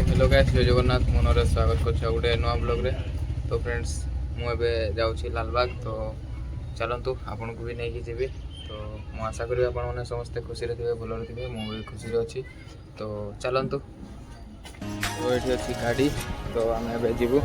Hello guys, जय जगन्नाथ। मनरे स्वागत कर गोटे नुआ ब्लॉग रे। तो फ्रेंड्स मुझे जाऊँगी लालबाग। तो चलतु आपन को भी नहीं जी। तो मु आशा करी आपने समस्ते खुशी थे, भल थे, मुझे खुशी अच्छी। तो चलतु। तो ये अच्छी गाड़ी, तो आम ए जीवु।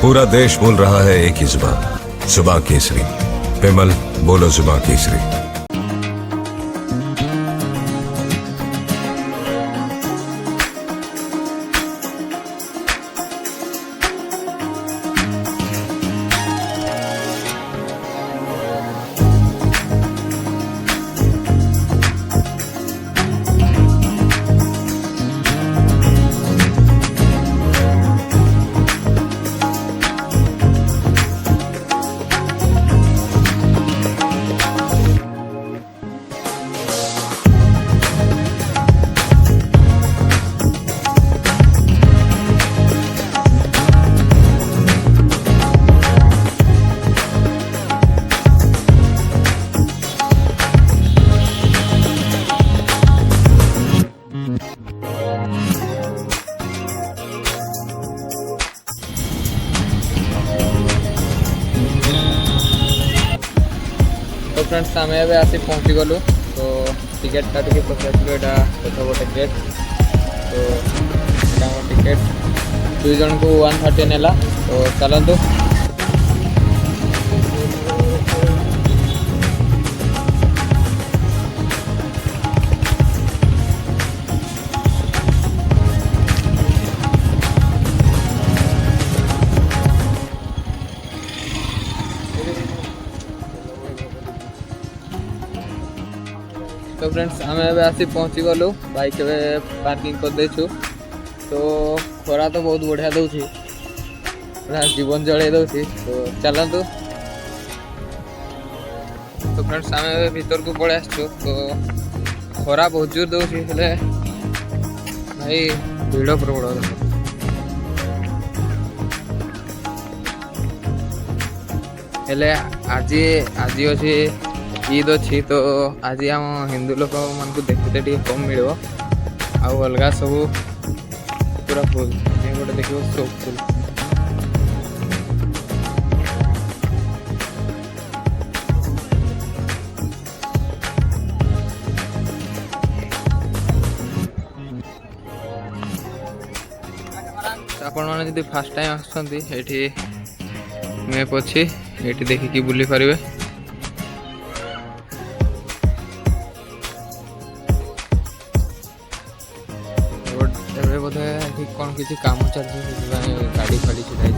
पूरा देश बोल रहा है एक ही जुबान, जुबां केसरी। विमल बोलो जुबां केसरी। फ्रेंड्स आम ए आसी पहुँची गलु तो टिकेट काटिक पचारू यहाँ कथ गोटे गेट तो टिकेट 2 जन को 130 नेला तो चलतु तो फ्रेंड्स आम आसी पहुँची गलु बाइक पार्किंग कर देछु तो खरा तो बहुत बढ़िया दूसरी पूरा जीवन जड़े दूसरी तो चलतु तो फ्रेंड्स आम भीतर को पड़े आसचु तो खरा बहुत जोर दूसरी भाई भीड़ प्रबल हेले आज अच्छी ईद अच्छी तो आज आम हिंदू लोक मान देखते टे कम मिल अलग सब पूरा फुल गोटे देख सब फुल आपण मैंने जब फास्ट टाइम आसछन्ती मैप अच्छी ये देखिकी बुली पारे बोधे कौन किसी काम चलती गाड़ी फाड़ी छुड़ाई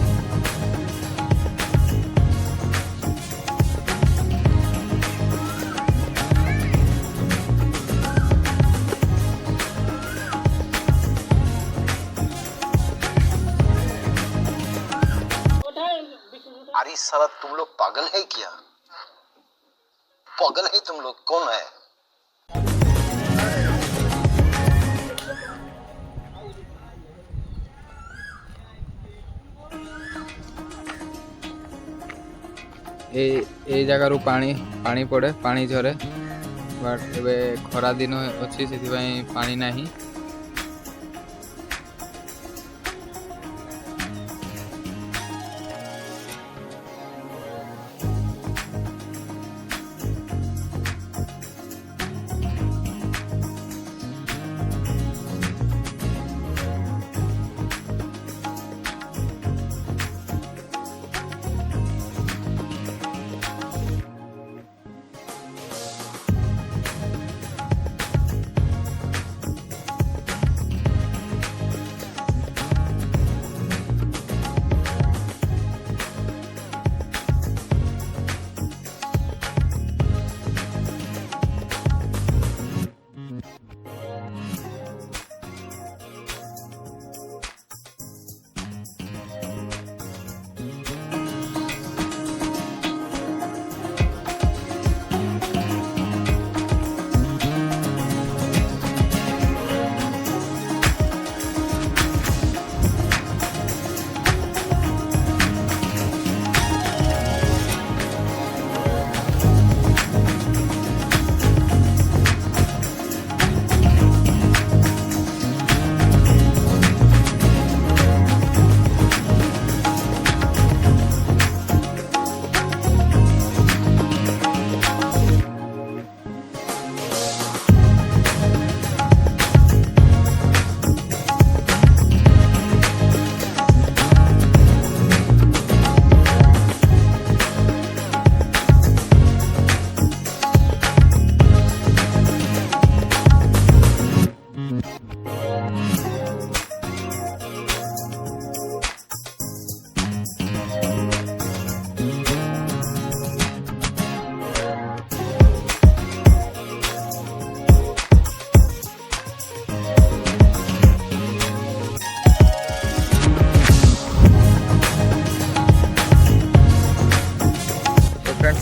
अरे साला तुम लोग पागल है क्या? पागल है तुम लोग? कौन है? ए जगार पानी पानी पड़े पानी झरे बट ए खरा दिन अच्छी से पानी नहीं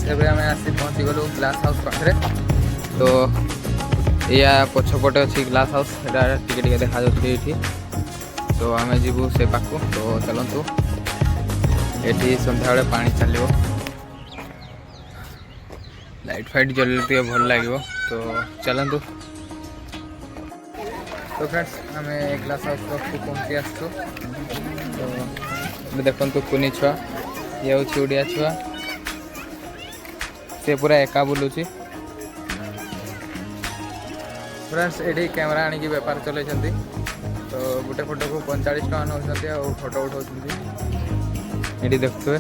एवं आम आसी पहुँची गलु ग्लास हाउस पाखे तो या पछपटे अच्छी ग्लास हाउस टे देखा ये तो आम जीवु से पाक तो चलतु ये सन्ध्या बेले पानी चलो लाइट फाइट जल्दी भल लगे तो चलतु। तो फ्रेंड्स आम ग्लास हाउस पाक पहुँची आसु तो देखु कुनी छुआ ये हूँ ओडिया छुआ से पूरा एका बुलूची फ्रेंड्स ये कैमेरा आनिकी बेपार चल तो गोटे फोटो को 45 टका नौ फोटो उठाऊ ये देखुए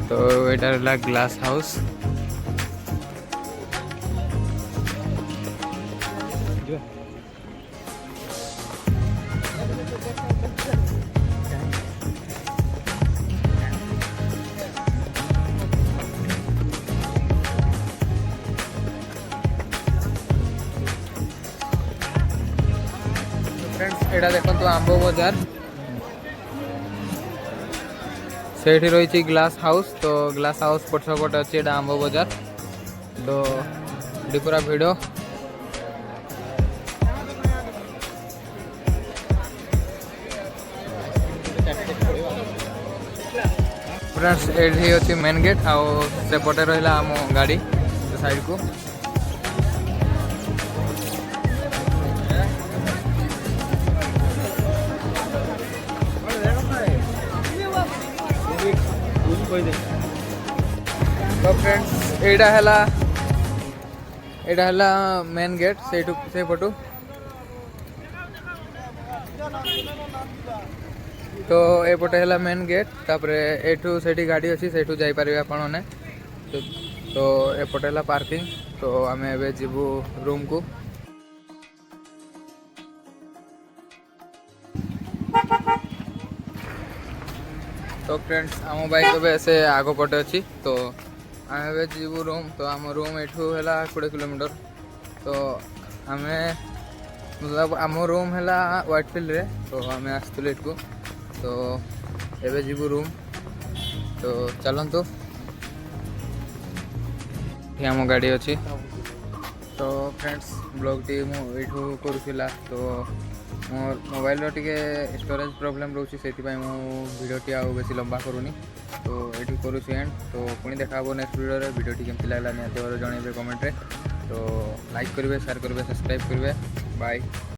तो यहाँ ग्लास हाउस फ्रेंड्स एटा देखो आंब बजार से रही ग्लास हाउस तो ग्लास हाउस पछपटे अच्छी आंब बजार तो ये पूरा भिड़ फ्रेंड्स ये अच्छी मेन गेट आउ सेपटे रहा आम गाड़ी साइड को तो फ्रेंड्स यहाँ मेन गेट से पटू तो एपटे है मेन गेट तापर एठू से गाड़ी अच्छी से जापर आपने तो एपटे है पार्किंग तो आम ए जीवु रूम को तो फ्रेंड्स आम बाइक तो ऐसे आग पटे अच्छी तो आम ए जीवु रूम तो आम रूम एठू है 20 किलोमीटर तो आम मतलब आम रूम है व्हाइटफिल्ड रे तो आम आसलु एठू तो एबे जीवु रूम तो चलतु ये आम गाड़ी अच्छी तो फ्रेंड्स ब्लॉग टी मुठू करूला तो मोर मोबाइल टे स्टोरेज प्रोब्लेम रोचे से भिडियोटी आउ बेसी लंबा करूनी तो ये करुँच एंड तो पुणी देखा नेक्स्ट भिडियो केमती लगला निहत जनइबे कमेंट रे तो लाइक करेंगे शेयर करेंगे सब्सक्राइब करेंगे बाय।